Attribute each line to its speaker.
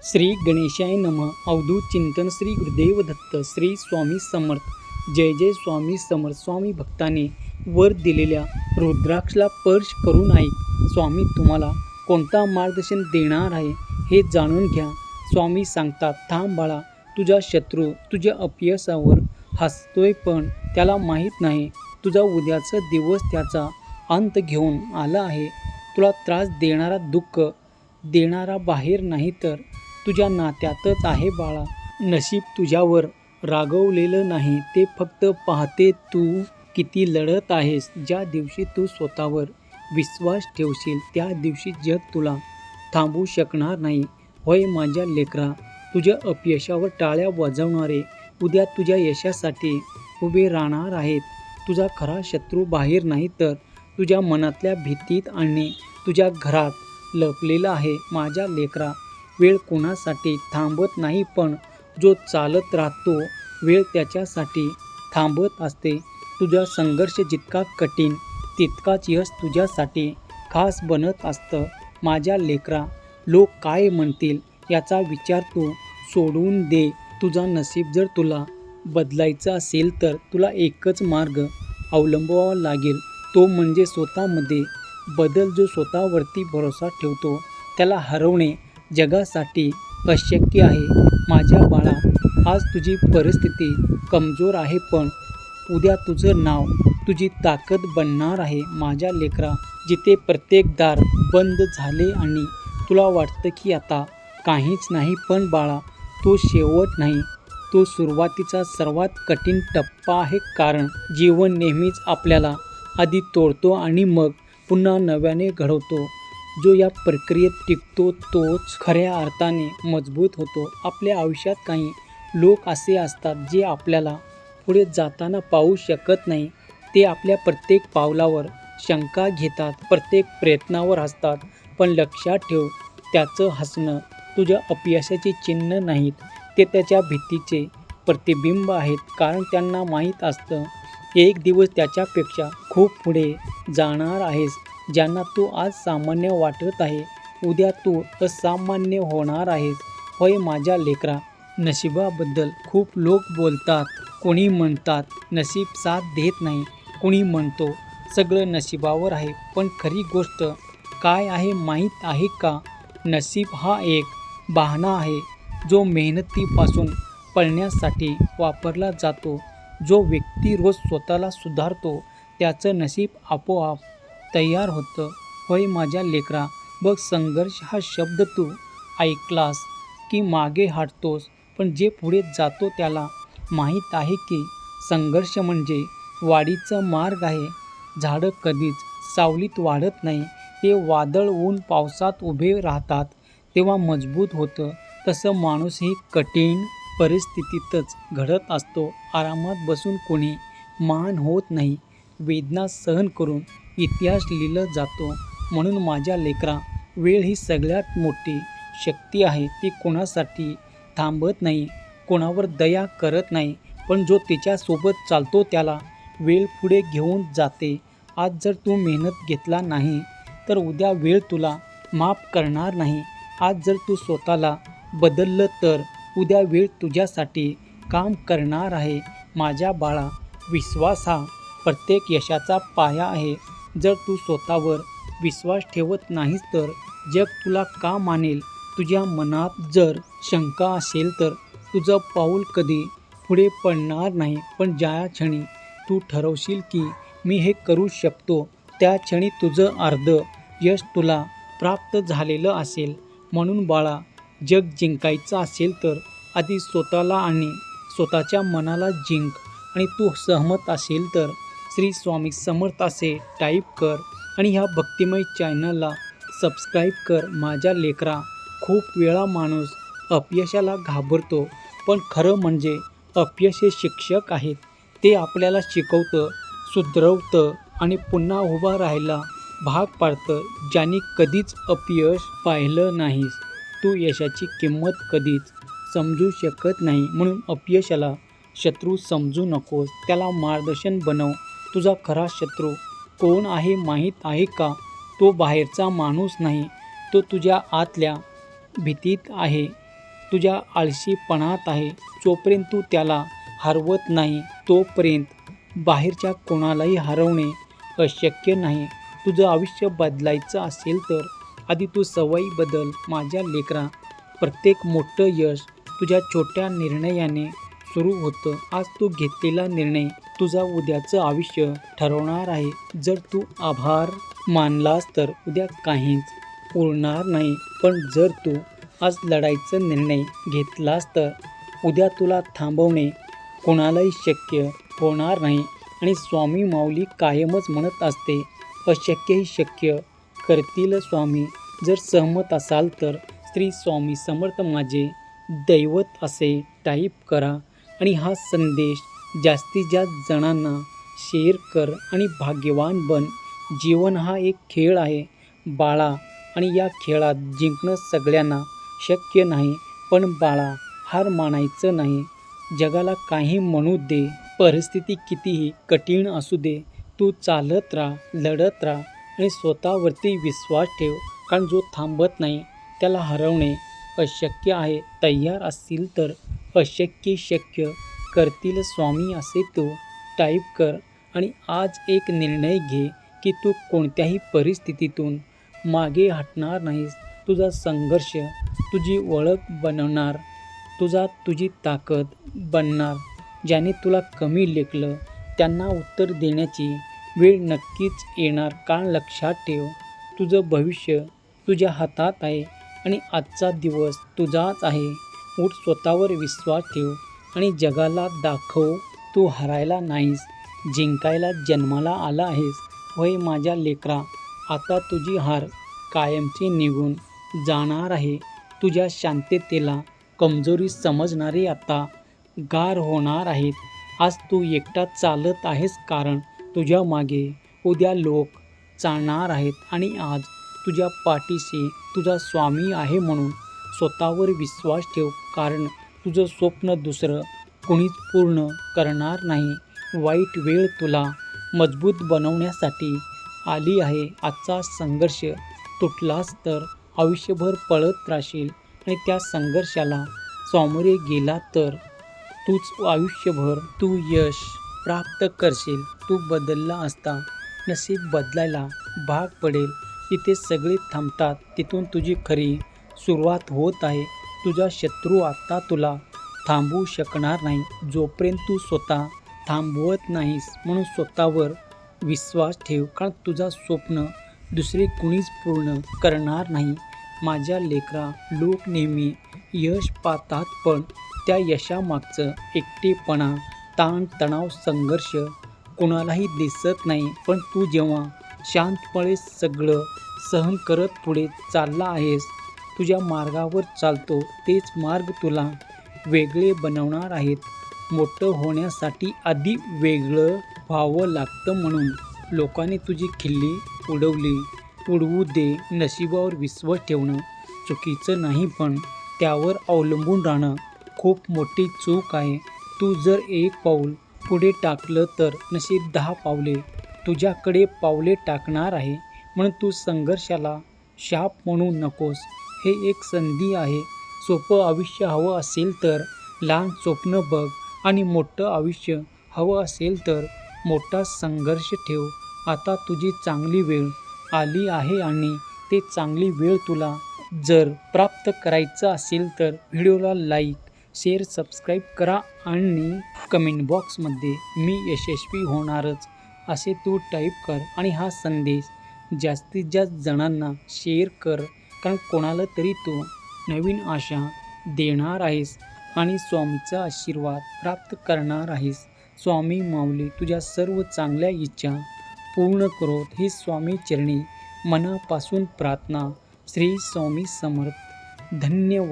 Speaker 1: श्री गणेशाय नमः. अवधूत चिंतन श्री गुरुदेव दत्त श्री स्वामी समर्थ. जय जय स्वामी समर्थ. स्वामी भक्ताने वर दिलेल्या रुद्राक्षला स्पर्श करून ऐक. स्वामी तुम्हाला कोणता मार्गदर्शन देणार आहे हे जाणून घ्या. स्वामी सांगतात, थांब बाळा, तुझा शत्रू तुझ्या अपयशावर हसतोय, पण त्याला माहीत नाही तुझा उद्याचा दिवस त्याचा अंत घेऊन आला आहे. तुला त्रास देणारा, दुःख देणारा बाहेर नाही तर तुझ्या नात्यातच आहे बाळा. नशीब तुझ्यावर रागवलेलं नाही, ते फक्त पाहते तू किती लढत आहेस. ज्या दिवशी तू स्वतःवर विश्वास ठेवशील त्या दिवशी जग तुला थांबवू शकणार नाही. होय माझ्या लेकरा, तुझ्या अपयशावर टाळ्या वाजवणारे उद्या तुझ्या यशासाठी उभे राहणार आहेत. तुझा खरा शत्रू बाहेर नाही तर तुझ्या मनातल्या भीतीत आणि तुझ्या घरात लपलेला आहे. माझ्या लेकरा, वेळ कोणासाठी थांबत नाही, पण जो चालत राहतो वेळ त्याच्यासाठी थांबत असते. तुझा संघर्ष जितका कठीण तितकाच यश तुझ्यासाठी खास बनत असतं. माझ्या लेकरा, लोक काय म्हणतील याचा विचार तू सोडून दे. तुझा नशीब जर तुला बदलायचं असेल तर तुला एकच मार्ग अवलंबावा लागेल, तो म्हणजे स्वतःमध्ये बदल. जो स्वतःवरती भरोसा ठेवतो त्याला हरवणे जगासाठी अशक्य आहे. माझ्या बाळा, आज तुझी परिस्थिती कमजोर आहे, पण उद्या तुझं नाव तुझी ताकद बनणार आहे. माझ्या लेकरा, जिथे प्रत्येक दार बंद झाले आणि तुला वाटतं की आता काहीच नाही, पण बाळा, तो शेवट नाही, तो सुरुवातीचा सर्वात कठीण टप्पा आहे. कारण जीवन नेहमीच आपल्याला आधी तोडतो आणि मग पुन्हा नव्याने घडवतो. जो या प्रक्रियेत टिकतो तोच खऱ्या अर्थाने मजबूत होतो. आपल्या आयुष्यात काही लोक असे असतात जे आपल्याला पुढे जाताना पाहू शकत नाही. ते आपल्या प्रत्येक पावलावर शंका घेतात, प्रत्येक प्रयत्नावर हसतात. पण लक्षात ठेव, त्याचं हसणं तुझ्या अपयशाचे चिन्ह नाहीत, ते त्याच्या भीतीचे प्रतिबिंब आहेत. कारण त्यांना माहीत असतं एक दिवस त्याच्यापेक्षा खूप पुढे जाणार आहेस. ज्यांना तू आज सामान्य वाटत आहे, उद्या तू असामान्य होणार आहेस. होय माझ्या लेकरा, नशिबाबद्दल खूप लोक बोलतात. कोणी म्हणतात नशीब साथ देत नाही, कोणी म्हणतो सगळं नशिबावर आहे. पण खरी गोष्ट काय आहे माहीत आहे का? नशीब हा एक बहाणा आहे जो मेहनतीपासून पळण्यासाठी वापरला जातो. जो व्यक्ती रोज स्वतःला सुधारतो त्याचं नशीब आपोआप तयार होतं. होय माझ्या लेकरा, बघ, संघर्ष हा शब्द तू ऐकलास की मागे हटतोस, पण जे पुढे जातो त्याला माहीत आहे की संघर्ष म्हणजे वाढीचा मार्ग आहे. झाडं कधीच सावलीत वाढत नाही, ते वादळ, ऊन, पावसात उभे राहतात तेव्हा मजबूत होतं. तसं माणूसही कठीण परिस्थितीतच घडत असतो. आरामात बसून कोणी महान होत नाही, वेदना सहन करून इतिहास लिहिला जातो. म्हणून माझ्या लेकरा, वेळ ही सगळ्यात मोठी शक्ती आहे. ती कोणासाठी थांबत नाही, कोणावर दया करत नाही, पण जो तिच्यासोबत चालतो त्याला वेळ पुढे घेऊन जाते. आज जर तू मेहनत घेतला नाही तर उद्या वेळ तुला माफ करणार नाही. आज जर तू स्वतःला बदललं तर उद्या वेळ तुझ्यासाठी काम करणार आहे. माझ्या बाळा, विश्वास हा प्रत्येक यशाचा पाया आहे. जर तू स्वतःवर विश्वास ठेवत नाहीस तर जग तुला का मानेल? तुझ्या मनात जर शंका असेल तर तुझं पाऊल कधी पुढे पडणार नाही. पण ज्या क्षणी तू ठरवशील की मी हे करू शकतो, त्या क्षणी तुझं अर्ध यश तुला प्राप्त झालेलं असेल. म्हणून बाळा, जग जिंकायचं असेल तर आधी स्वतःला आणि स्वतःच्या मनाला जिंक. आणि तू सहमत असेल तर श्री स्वामी समर्थ असे टाईप कर आणि ह्या भक्तिमय चॅनलला सबस्क्राईब कर. माझ्या लेकरा, खूप वेळा माणूस अपयशाला घाबरतो, पण खरं म्हणजे अपयश हे शिक्षक आहेत. ते आपल्याला शिकवतं, सुधरवतं आणि पुन्हा उभा राहायला भाग पाडतं. ज्यांनी कधीच अपयश पाहिलं नाहीस, तू यशाची किंमत कधीच समजू शकत नाही. म्हणून अपयशाला शत्रू समजू नकोस, त्याला मार्गदर्शन बनव. तुझा खरा शत्रू कोण आहे माहीत आहे का? तो बाहेरचा माणूस नाही, तो तुझ्या आतल्या भीतीत आहे. तुझ्या आळशीपणात आहे. जोपर्यंत तू त्याला हरवत नाही तोपर्यंत बाहेरच्या कोणालाही हरवणे अशक्य नाही. तुझं आयुष्य बदलायचं असेल तर आधी तू सवयी बदल माझ्या लेकरा. प्रत्येक मोठं यश तुझ्या छोट्या निर्णयाने सुरू होतं. आज तू घेतलेला निर्णय तुझा उद्याचं आयुष्य ठरवणार आहे. जर तू आभार मानलास तर उद्या काहीच उरणार नाही. पण जर तू आज लढायचा निर्णय घेतलास तर उद्या तुला थांबवणे कोणालाही शक्य होणार नाही. आणि स्वामी माऊली कायमच म्हणत असते, अशक्य ही शक्य करतील स्वामी. जर सहमत असाल तर श्री स्वामी समर्थ माझे दैवत असे टाईप करा आणि हा संदेश जास्तीत जास्त जणांना शेअर कर आणि भाग्यवान बन. जीवन हा एक खेळ आहे बाळा आणि या खेळात जिंकणं सगळ्यांना शक्य नाही. पण बाळा हार मानायचं नाही. जगाला काही म्हणू दे, परिस्थिती कितीही कठीण असू दे, तू चालत राहा, लढत राहा आणि स्वतःवरती विश्वास ठेव. कारण जो थांबत नाही त्याला हरवणे अशक्य आहे. तयार असतील तर अशक्य शक्य करतील स्वामी असे तू टाईप कर आणि आज एक निर्णय घे की तू कोणत्याही परिस्थितीतून मागे हटणार नाहीस. तुझा संघर्ष तुझी ओळख बनवणार, तुझी ताकद बनणार. ज्याने तुला कमी लेखलं त्यांना उत्तर देण्याची वेळ नक्कीच येणार. कारण लक्षात ठेव, तुझं भविष्य तुझ्या हातात आहे आणि आजचा दिवस तुझाच आहे. उठ, स्वतःवर विश्वास ठेव आणि जगाला दाखव तू हरायला नाहीस, जिंकायला जन्माला आला आहेस. होय माझ्या लेकरा, आता तुझी हार कायमची निघून जाणार आहे. तुझ्या शांततेला कमजोरी समजणारे आता गार होणार आहेत. आज तू एकटा चालत आहेस कारण तुझ्या मागे उद्या लोक चालणार आहेत. आणि आज तुझ्या पाठीशी तुझा स्वामी आहे. म्हणून स्वतःवर विश्वास ठेव, कारण तुझं स्वप्न दुसरं कोणीच पूर्ण करणार नाही. वाईट वेळ तुला मजबूत बनवण्यासाठी आली आहे. आजचा संघर्ष तुटलास तर आयुष्यभर पळत राहशील आणि त्या संघर्षाला सामोरे गेला तर तूच आयुष्यभर तू यश प्राप्त करशील. तू बदलला असता नशीब बदलायला भाग पडेल. जिथे सगळे थांबतात तिथून तुझी खरी सुरुवात होत आहे. तुझा शत्रू आता तुला थांबवू शकणार नाही जोपर्यंत तू स्वतः थांबवत नाहीस. म्हणून स्वतःवर विश्वास ठेव, कारण तुझा स्वप्न दुसरे कुणीच पूर्ण करणार नाही. माझ्या लेकरा, लोक नेहमी यश पाहतात पण त्या यशामागचं एकटेपणा, ताण तणाव, संघर्ष कोणालाही दिसत नाही. पण तू जेव्हा शांतपणे सगळं सहन करत पुढे चालला आहेस, तुझ्या मार्गावर चालतो, तेच मार्ग तुला वेगळे बनवणार आहेत. मोठं होण्यासाठी आधी वेगळं व्हावं लागतं. म्हणून लोकांनी तुझी खिल्ली उडवू दे. नशिबावर विश्वास ठेवणं चुकीचं नाही, पण त्यावर अवलंबून राहणं खूप मोठी चूक आहे. तू जर एक पाऊल पुढे टाकलं तर नशीब 10 पावले तुझ्याकडे पावले टाकणार आहे. म्हणून तू संघर्षाला शाप म्हणू नकोस. हे एक संधी आहे. सोपं आयुष्य हवं असेल तर लहान स्वप्न बघ आणि मोठं आयुष्य हवं असेल तर मोठा संघर्ष ठेव. आता तुझी चांगली वेळ आली आहे आणि ते चांगली वेळ तुला जर प्राप्त करायचं असेल तर व्हिडिओला लाईक, शेअर, सबस्क्राईब करा आणि कमेंट बॉक्समध्ये मी यशस्वी होणारच असे तू टाईप कर आणि हा संदेश जास्तीत जास्त जणांना शेअर कर. कारण कोणाला तरी तू नवीन आशा देणार आहेस आणि स्वामीचा आशीर्वाद प्राप्त करणार आहेस. स्वामी माऊली तुझ्या सर्व चांगल्या इच्छा पूर्ण करोत ही स्वामी चरणी मनापासून प्रार्थना. श्री स्वामी समर्थ. धन्यवाद.